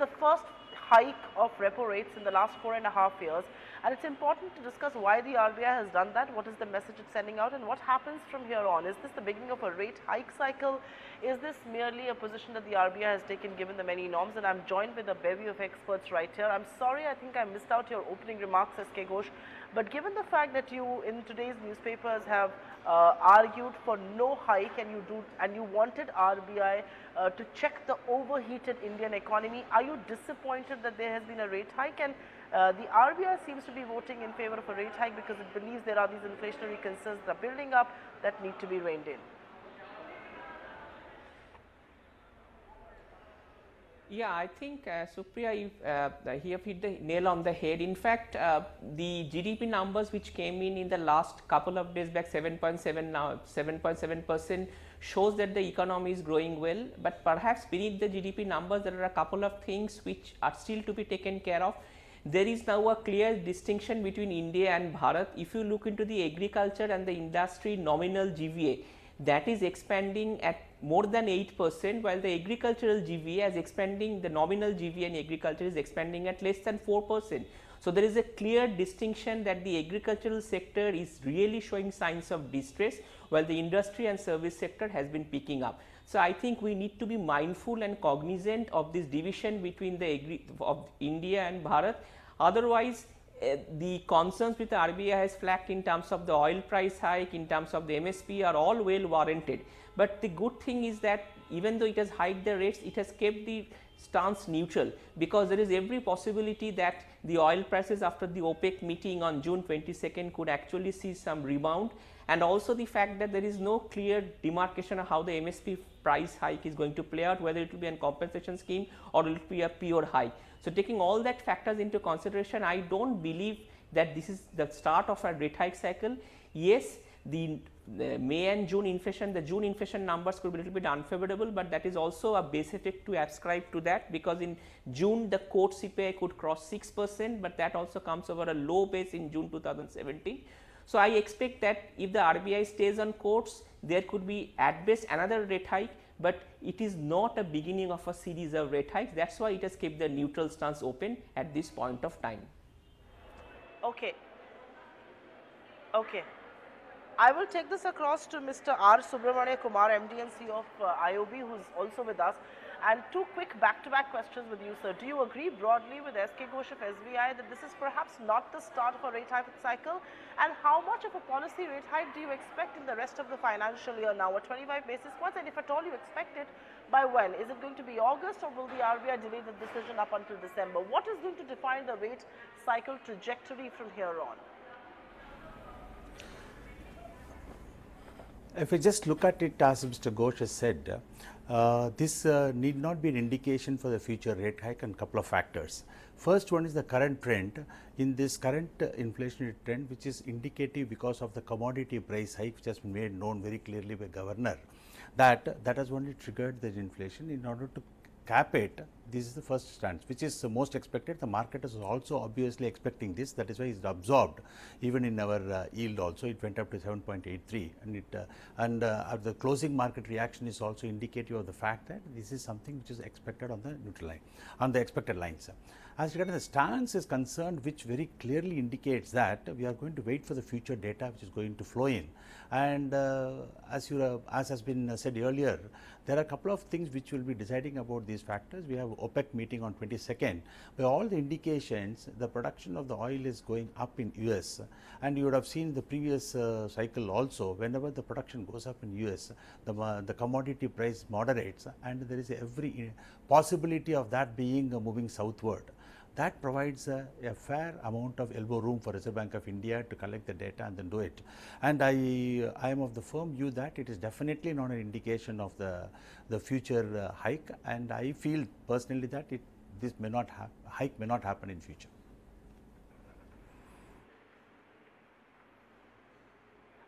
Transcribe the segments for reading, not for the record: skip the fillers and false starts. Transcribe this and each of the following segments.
the first hike of repo rates in the last 4.5 years, and it's important to discuss why the RBI has done that, what is the message it's sending out, and what happens from here on. Is this the beginning of a rate hike cycle? Is this merely a position that the RBI has taken given the many norms? And I'm joined with a bevy of experts right here. I'm sorry, I think I missed out your opening remarks, SK Ghosh, but given the fact that you in today's newspapers have argued for no hike, and you wanted RBI to check the overheated Indian economy, are you disappointed that there has been a rate hike? And the RBI seems to be voting in favor of a rate hike because it believes there are these inflationary concerns that are building up that need to be reined in. Yeah, I think Supriya, you have hit the nail on the head. In fact, the GDP numbers which came in the last couple of days back, 7.7 now, 7.7% shows that the economy is growing well. But perhaps beneath the GDP numbers, there are a couple of things which are still to be taken care of. There is now a clear distinction between India and Bharat. If you look into the agriculture and the industry nominal GVA, that is expanding at more than 8%, while the agricultural GVA is expanding, the nominal GVA in agriculture is expanding at less than 4%. So, there is a clear distinction that the agricultural sector is really showing signs of distress, while the industry and service sector has been picking up. So, I think we need to be mindful and cognizant of this division between the of India and Bharat. Otherwise, the concerns with the RBI has flagged in terms of the oil price hike, in terms of the MSP are all well warranted. But the good thing is that even though it has hiked the rates, it has kept the stance neutral, because there is every possibility that the oil prices after the OPEC meeting on June 22nd could actually see some rebound, and also the fact that there is no clear demarcation of how the MSP price hike is going to play out, whether it will be a compensation scheme or it will be a pure hike. So, taking all that factors into consideration, I do not believe that this is the start of a rate hike cycle. Yes, the May and June inflation, the June inflation numbers could be a little bit unfavorable, but that is also a base effect to ascribe to that, because in June the core CPI could cross 6%, but that also comes over a low base in June 2017. So, I expect that if the RBI stays on course, there could be at best another rate hike, but it is not a beginning of a series of rate hikes. That is why it has kept the neutral stance open at this point of time. Okay. Okay. I will take this across to Mr. R. Subramania Kumar, MD and CEO of IOB, who is also with us. And two quick back-to-back questions with you, sir. Do you agree broadly with SK Ghosh of SBI that this is perhaps not the start of a rate hike cycle? And how much of a policy rate hike do you expect in the rest of the financial year now? A 25 basis points, and if at all you expect it, by when? Is it going to be August, or will the RBI delay the decision up until December? What is going to define the rate cycle trajectory from here on? If we just look at it, as Mr. Ghosh has said, this need not be an indication for the future rate hike, and couple of factors. First one is the current trend. In this current inflationary trend, which is indicative because of the commodity price hike, which has been made known very clearly by Governor, that has only triggered the inflation. In order to cap it, this is the first stance, which is the most expected. The market is also obviously expecting this. That is why it's absorbed. Even in our yield also, it went up to 7.83, and the closing market reaction is also indicative of the fact that this is something which is expected on the neutral line, on the expected lines. As regards the stance is concerned, which very clearly indicates that we are going to wait for the future data which is going to flow in. And as has been said earlier, there are a couple of things which will be deciding about these factors. We have OPEC meeting on 22nd, where all the indications, the production of the oil is going up in US, and you would have seen the previous cycle also, whenever the production goes up in US, the commodity price moderates, and there is every possibility of that being moving southward. That provides a fair amount of elbow room for Reserve Bank of India to collect the data and then do it. And I am of the firm view that it is definitely not an indication of the future hike, and I feel personally that this hike may not happen in future.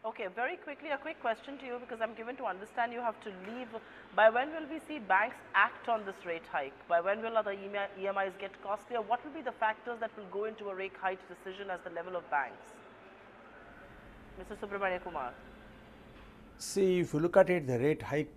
Okay, very quickly, a quick question to you, because I'm given to understand you have to leave. By when will we see banks act on this rate hike? By when will other EMIs get costlier? What will be the factors that will go into a rate hike decision as the level of banks? Mr. Subramania Kumar. See, if you look at it, the rate hike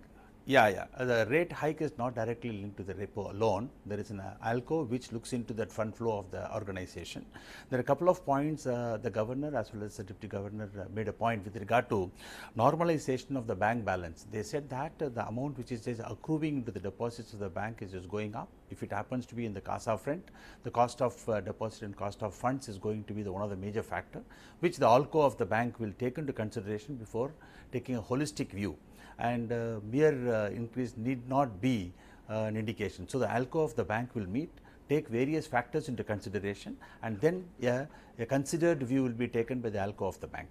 The rate hike is not directly linked to the repo alone. There is an ALCO which looks into that fund flow of the organization. There are a couple of points the governor as well as the deputy governor made a point with regard to normalization of the bank balance. They said that the amount which is accruing into the deposits of the bank is just going up. If it happens to be in the CASA front, the cost of deposit and cost of funds is going to be one of the major factor, which the ALCO of the bank will take into consideration before taking a holistic view. And mere increase need not be an indication. So, the ALCO of the bank will take various factors into consideration, and then a considered view will be taken by the ALCO of the bank.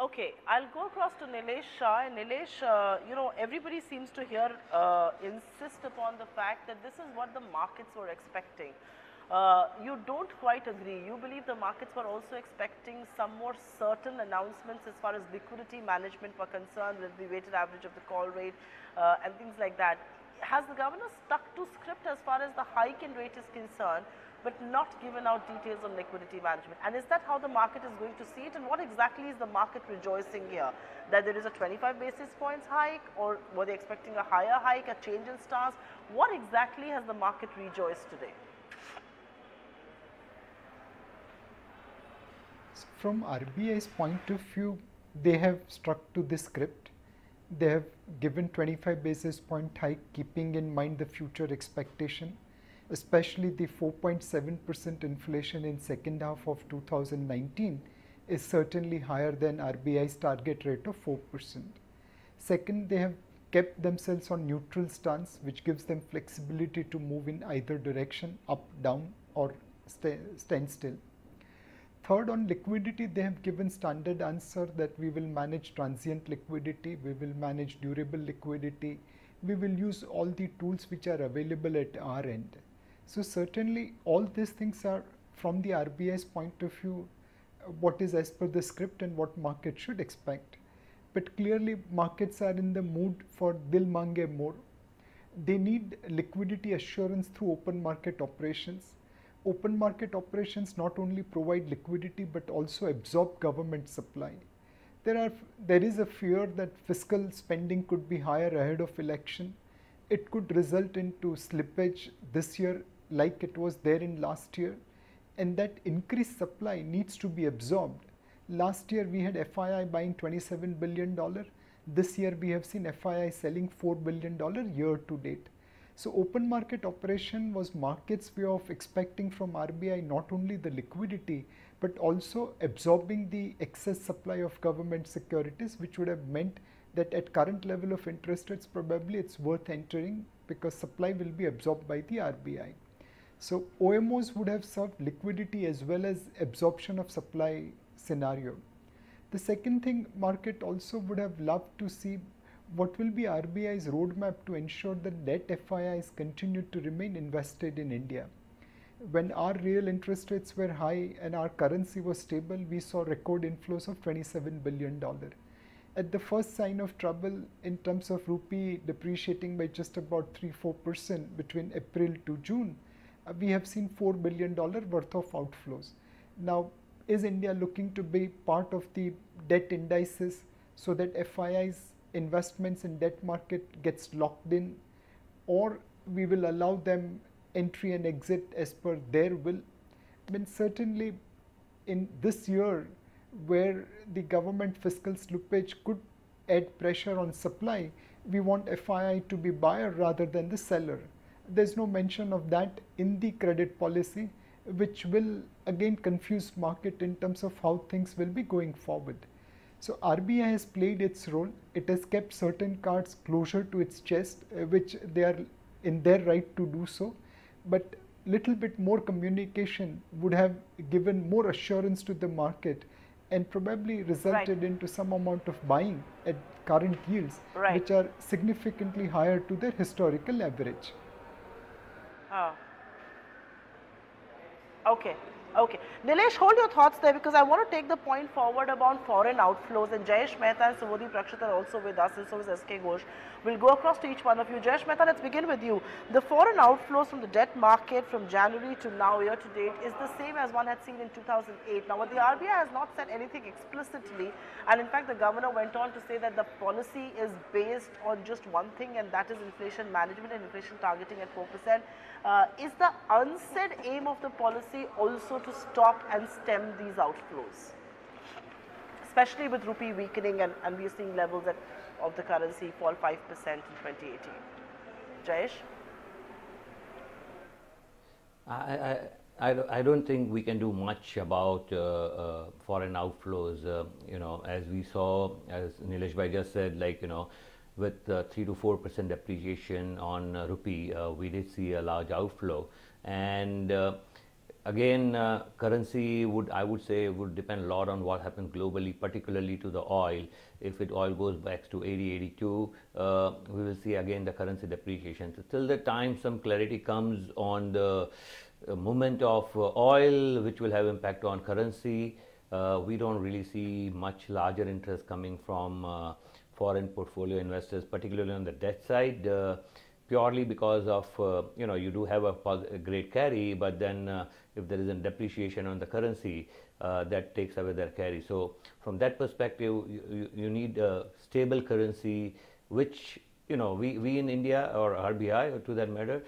Okay, I'll go across to Nilesh Shah. And Nilesh, you know, everybody seems to here insist upon the fact that this is what the markets were expecting. You don't quite agree. You believe the markets were also expecting some more certain announcements as far as liquidity management were concerned, with the weighted average of the call rate and things like that. Has the governor stuck to script as far as the hike in rate is concerned, but not given out details on liquidity management? And is that how the market is going to see it? And what exactly is the market rejoicing here? That there is a 25 basis points hike, or were they expecting a higher hike, a change in stance? What exactly has the market rejoiced today? From RBI's point of view, they have stuck to the script. They have given 25 basis point hike, keeping in mind the future expectation, especially the 4.7% inflation in second half of 2019 is certainly higher than RBI's target rate of 4%. Second, they have kept themselves on neutral stance, which gives them flexibility to move in either direction, up, down, or stand still. Third, on liquidity, they have given standard answer that we will manage transient liquidity, we will manage durable liquidity, we will use all the tools which are available at our end. So certainly all these things are, from the RBI's point of view, what is as per the script and what market should expect. But clearly markets are in the mood for dil mange more. They need liquidity assurance through open market operations. Open market operations not only provide liquidity but also absorb government supply. There is a fear that fiscal spending could be higher ahead of election. It could result into slippage this year like it was there in last year, and that increased supply needs to be absorbed. Last year we had FII buying $27 billion. This year we have seen FII selling $4 billion year to date. So open market operation was market's way of expecting from RBI not only the liquidity but also absorbing the excess supply of government securities, which would have meant that at current level of interest rates probably it's worth entering because supply will be absorbed by the RBI. So OMOs would have served liquidity as well as absorption of supply scenario. The second thing, market also would have loved to see what will be RBI's roadmap to ensure that debt FIIs continue to remain invested in India. When our real interest rates were high and our currency was stable, we saw record inflows of $27 billion. At the first sign of trouble in terms of rupee depreciating by just about 3-4% between April to June, we have seen $4 billion worth of outflows. Now, is India looking to be part of the debt indices so that FIIs investments in debt market gets locked in, or we will allow them entry and exit as per their will? I mean, certainly in this year where the government fiscal slippage could add pressure on supply, we want FII to be buyer rather than the seller. There's no mention of that in the credit policy, which will again confuse market in terms of how things will be going forward. So RBI has played its role. It has kept certain cards closer to its chest, which they are in their right to do so. But little bit more communication would have given more assurance to the market and probably resulted into some amount of buying at current yields, which are significantly higher to their historical average. Okay. Okay. Nilesh, hold your thoughts there because I want to take the point forward about foreign outflows, and Jayesh Mehta and Subodhi Prakshit are also with us, and so is SK Ghosh. We'll go across to each one of you. Jayesh Mehta, let's begin with you. The foreign outflows from the debt market from January to now, year to date, is the same as one had seen in 2008. Now, what the RBI has not said anything explicitly, and in fact, the governor went on to say that the policy is based on just one thing, and that is inflation management and inflation targeting at 4%. Is the unsaid aim of the policy also to stop and stem these outflows, especially with rupee weakening and we are seeing levels of the currency fall 5% in 2018? Jayesh? I don't think we can do much about foreign outflows. As we saw, as Nilesh Bhai just said, with 3 to 4% depreciation on rupee, we did see a large outflow. And again, currency I would say would depend a lot on what happens globally, particularly to the oil. If oil goes back to 80, 82, we will see again the currency depreciation. So till the time some clarity comes on the movement of oil, which will have impact on currency, we don't really see much larger interest coming from foreign portfolio investors, particularly on the debt side, purely because of, you do have a great carry, but then if there is a depreciation on the currency, that takes away their carry. So from that perspective, you need a stable currency, which, we in India or RBI, or to that matter,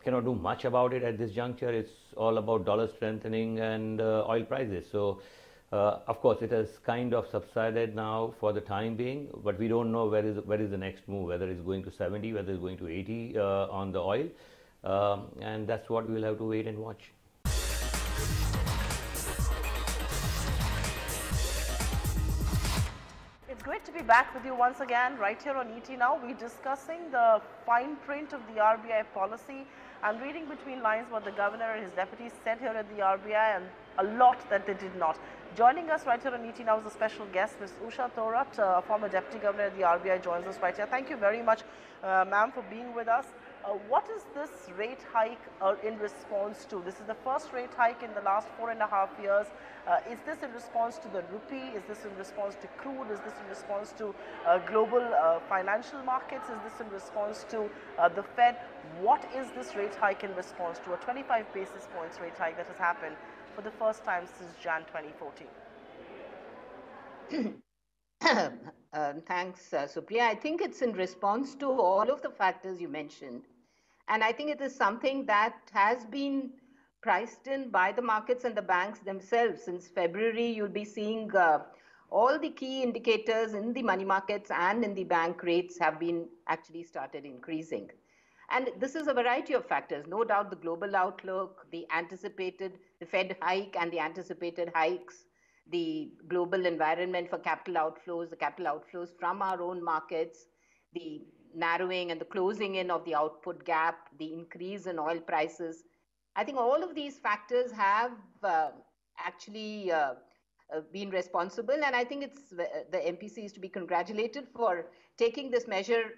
cannot do much about it at this juncture. It's all about dollar strengthening and oil prices. So of course, it has kind of subsided now for the time being, but we don't know where is the next move, whether it's going to 70, whether it's going to 80 on the oil, and that's what we'll have to wait and watch. It's great to be back with you once again right here on ET Now. We're discussing the fine print of the RBI policy and reading between lines what the governor and his deputies said here at the RBI and a lot that they did not. Joining us right here on ET Now is a special guest, Ms. Usha Thorat, former Deputy Governor at the RBI, joins us right here. Thank you very much, ma'am, for being with us. What is this rate hike in response to? This is the first rate hike in the last 4.5 years. Is this in response to the rupee? Is this in response to crude? Is this in response to global financial markets? Is this in response to the Fed? What is this rate hike in response to? A 25 basis points rate hike that has happened for the first time since Jan 2014. Thanks, Supriya. I think it's in response to all of the factors you mentioned. And I think it is something that has been priced in by the markets and the banks themselves. Since February, you'll be seeing all the key indicators in the money markets and in the bank rates have been actually started increasing. And this is a variety of factors. No doubt the global outlook, the Fed hike and the anticipated hikes, the global environment for capital outflows, the capital outflows from our own markets, the narrowing and the closing in of the output gap, the increase in oil prices. I think all of these factors have actually been responsible. And I think it's the MPC is to be congratulated for taking this measure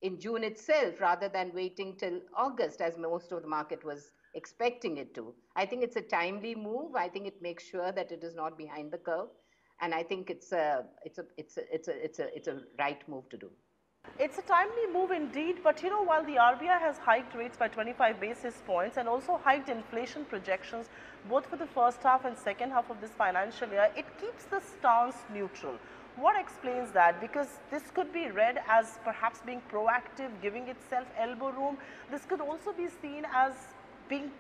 in June itself, rather than waiting till August, as most of the market was expecting it to. I think it's a timely move. I think it makes sure that it is not behind the curve, and I think it's a right move to do. It's a timely move indeed, but while the RBI has hiked rates by 25 basis points and also hiked inflation projections both for the first half and second half of this financial year, it keeps the stance neutral. What explains that? Because this could be read as perhaps being proactive, giving itself elbow room. This could also be seen as being,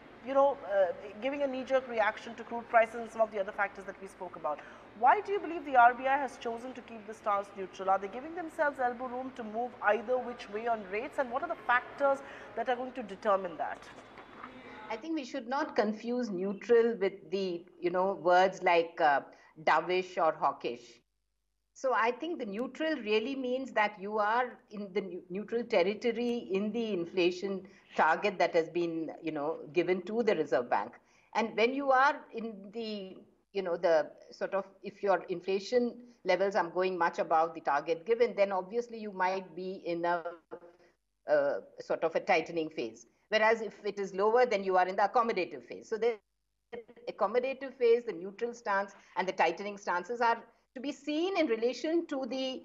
giving a knee-jerk reaction to crude prices and some of the other factors that we spoke about. Why do you believe the RBI has chosen to keep the stance neutral? Are they giving themselves elbow room to move either which way on rates? And what are the factors that are going to determine that? I think we should not confuse neutral with the, words like dovish or hawkish. So I think the neutral really means that you are in the neutral territory in the inflation target that has been, given to the Reserve Bank. And when you are in the, the sort of, if your inflation levels are going much above the target given, then obviously you might be in a sort of a tightening phase. Whereas if it is lower, then you are in the accommodative phase. So there accommodative phase, the neutral stance, and the tightening stances are to be seen in relation to the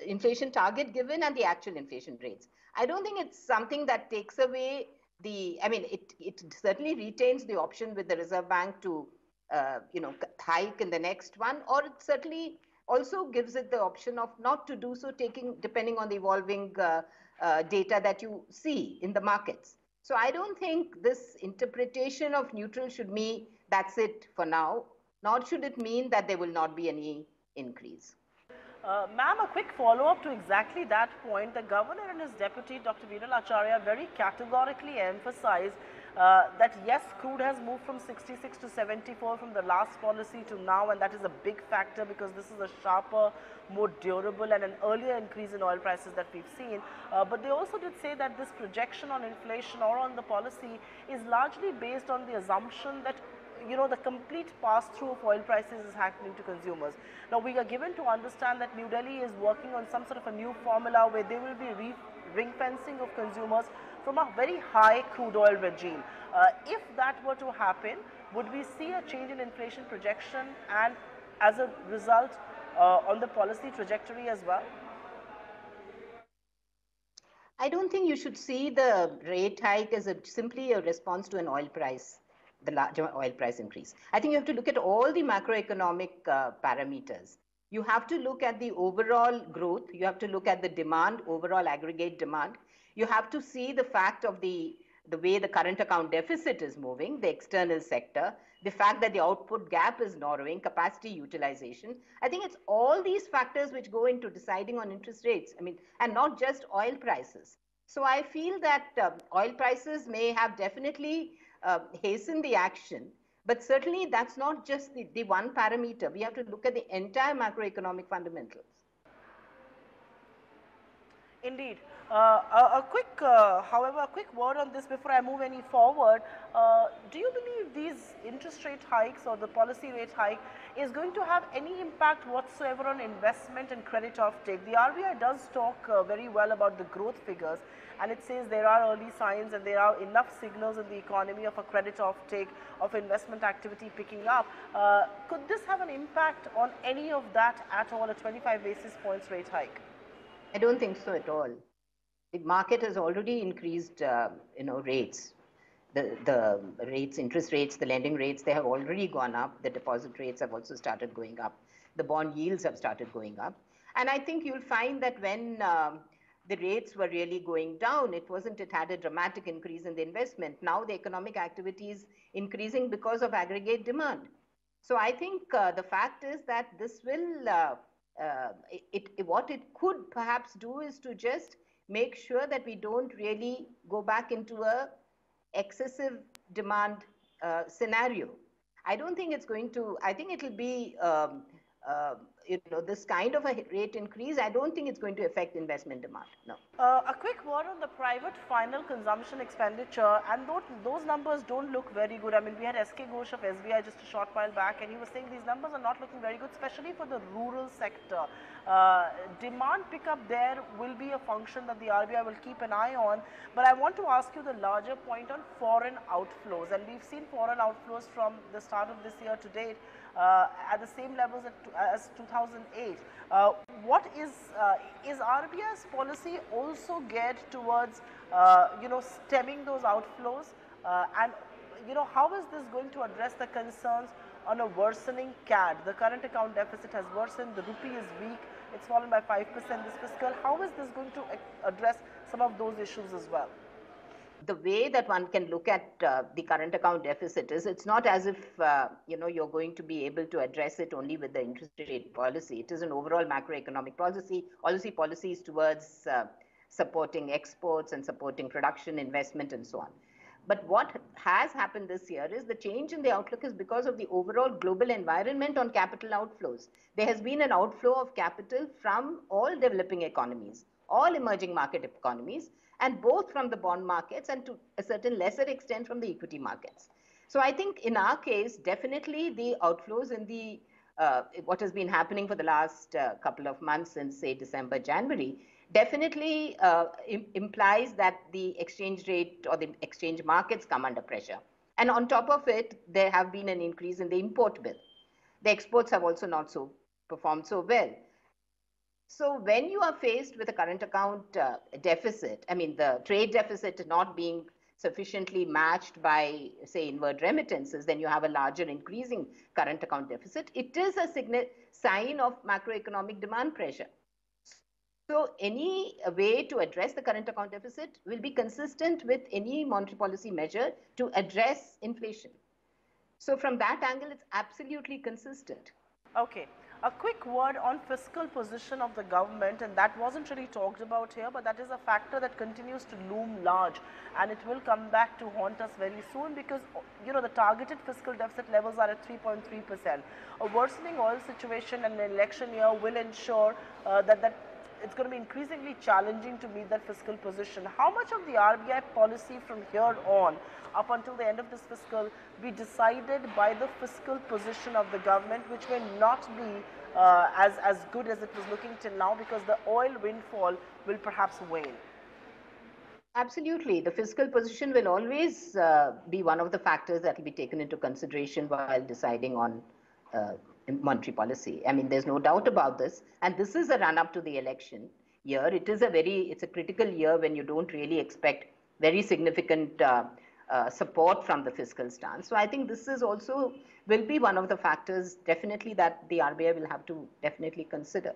inflation target given and the actual inflation rates. I don't think it's something that takes away I mean, it certainly retains the option with the Reserve Bank to, hike in the next one, or it certainly also gives it the option of not to do so, depending on the evolving data that you see in the markets. So I don't think this interpretation of neutral should mean that's it for now, nor should it mean that there will not be any increase. Ma'am, a quick follow-up to exactly that point. The governor and his deputy, Dr. Viral Acharya, very categorically emphasized that yes, crude has moved from 66 to 74 from the last policy to now, and that is a big factor because this is a sharper, more durable and an earlier increase in oil prices that we've seen. But they also did say that this projection on inflation or on the policy is largely based on the assumption that the complete pass-through of oil prices is happening to consumers. Now, we are given to understand that New Delhi is working on some sort of a new formula where they will be ring-fencing of consumers from a very high crude oil regime. If that were to happen, would we see a change in inflation projection and as a result on the policy trajectory as well? I don't think you should see the rate hike as simply a response to an oil price, the larger oil price increase. I think you have to look at all the macroeconomic parameters. You have to look at the overall growth. You have to look at the demand, overall aggregate demand. You have to see the fact of the way the current account deficit is moving, the external sector, the fact that the output gap is narrowing, capacity utilization. I think it's all these factors which go into deciding on interest rates. I mean, and not just oil prices. So I feel that oil prices may have definitely hastened the action, but certainly that's not just the one parameter. We have to look at the entire macroeconomic fundamentals. Indeed. However, a quick word on this before I move any forward. Do you believe these interest rate hikes or the policy rate hike is going to have any impact whatsoever on investment and credit offtake? The RBI does talk very well about the growth figures, and it says there are early signs and there are enough signals in the economy of a credit offtake, of investment activity picking up. Could this have an impact on any of that at all, a 25 basis points rate hike? I don't think so at all. The market has already increased, rates. The rates, interest rates, the lending rates, they have already gone up. The deposit rates have also started going up. The bond yields have started going up. And I think you'll find that when the rates were really going down, it had a dramatic increase in the investment. Now the economic activity is increasing because of aggregate demand. So I think the fact is that this will, what it could perhaps do is to just make sure that we don't really go back into a excessive demand scenario. I don't think it's going to, I think it'll be, this kind of a rate increase, I don't think it's going to affect investment demand, no. A quick word on the private final consumption expenditure, and those numbers don't look very good. I mean, we had SK Ghosh of SBI just a short while back, and he was saying these numbers are not looking very good, especially for the rural sector. Demand pickup there will be a function that the RBI will keep an eye on, but I want to ask you the larger point on foreign outflows, and we've seen foreign outflows from the start of this year to date at the same levels as 2008. What is RBI's policy also geared towards stemming those outflows, and how is this going to address the concerns on a worsening CAD? The current account deficit has worsened, the rupee is weak, it's fallen by 5% this fiscal. How is this going to address some of those issues as well? The way that one can look at the current account deficit is it's not as if you're going to be able to address it only with the interest rate policy. It is an overall macroeconomic policies towards supporting exports and supporting production, investment, and so on. But what has happened this year is the change in the outlook is because of the overall global environment on capital outflows. There has been an outflow of capital from all developing economies, all emerging market economies, and both from the bond markets and to a certain lesser extent from the equity markets. So I think in our case, definitely the outflows in the what has been happening for the last couple of months since, say, December, January, definitely implies that the exchange rate or the exchange markets come under pressure. And on top of it, there have been an increase in the import bill. The exports have also not so performed so well. So when you are faced with a current account deficit, I mean, the trade deficit not being sufficiently matched by, say, inward remittances, then you have a larger increasing current account deficit. It is a sign of macroeconomic demand pressure. So any way to address the current account deficit will be consistent with any monetary policy measure to address inflation. So from that angle, it's absolutely consistent. Okay, a quick word on fiscal position of the government, and that wasn't really talked about here, but that is a factor that continues to loom large, and it will come back to haunt us very soon because, you know, the targeted fiscal deficit levels are at 3.3%. A worsening oil situation and an election year will ensure that it's going to be increasingly challenging to meet that fiscal position. How much of the RBI policy from here on, up until the end of this fiscal, be decided by the fiscal position of the government, which may not be as good as it was looking till now because the oil windfall will perhaps wane? Absolutely. The fiscal position will always be one of the factors that will be taken into consideration while deciding on monetary policy. I mean, there's no doubt about this. And this is a run-up to the election year. It's a critical year when you don't really expect very significant support from the fiscal stance. So I think this is also will be one of the factors definitely that the RBI will have to definitely consider.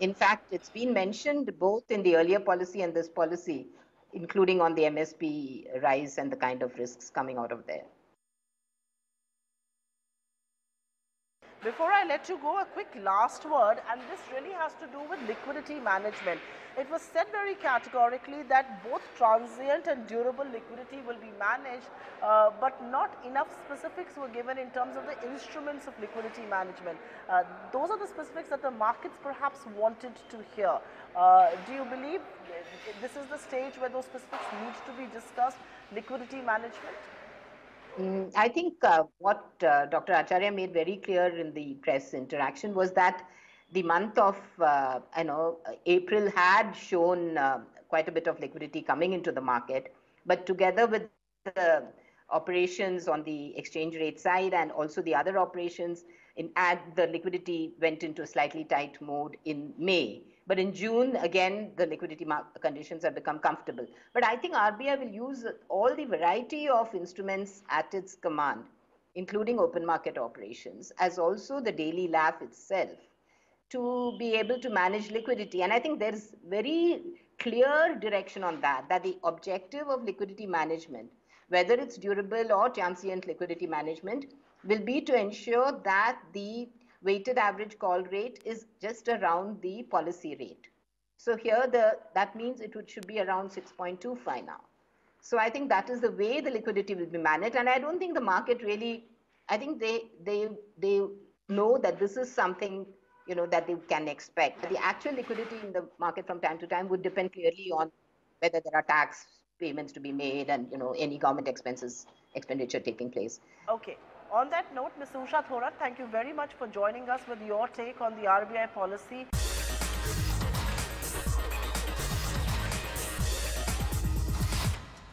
In fact, it's been mentioned both in the earlier policy and this policy, including on the MSP rise and the kind of risks coming out of there. Before I let you go, a quick last word, and this really has to do with liquidity management. It was said very categorically that both transient and durable liquidity will be managed, but not enough specifics were given in terms of the instruments of liquidity management. Those are the specifics that the markets perhaps wanted to hear. Do you believe this is the stage where those specifics need to be discussed, liquidity management? I think what Dr. Acharya made very clear in the press interaction was that the month of April had shown quite a bit of liquidity coming into the market, but together with the operations on the exchange rate side and also the other operations, the liquidity went into a slightly tight mode in May. But in June, again, the liquidity conditions have become comfortable. But I think RBI will use all the variety of instruments at its command, including open market operations, as also the daily LAF itself, to be able to manage liquidity. And I think there's very clear direction on that the objective of liquidity management, whether it's durable or transient liquidity management, will be to ensure that the weighted average call rate is just around the policy rate. So here that means it should be around 6.25 now. So I think that is the way the liquidity will be managed. And I don't think the market really, I think they know that this is something, you know, that they can expect. The actual liquidity in the market from time to time would depend clearly on whether there are tax payments to be made and, you know, any government expenditure taking place. Okay. On that note, Ms. Usha Thorat, thank you very much for joining us with your take on the RBI policy.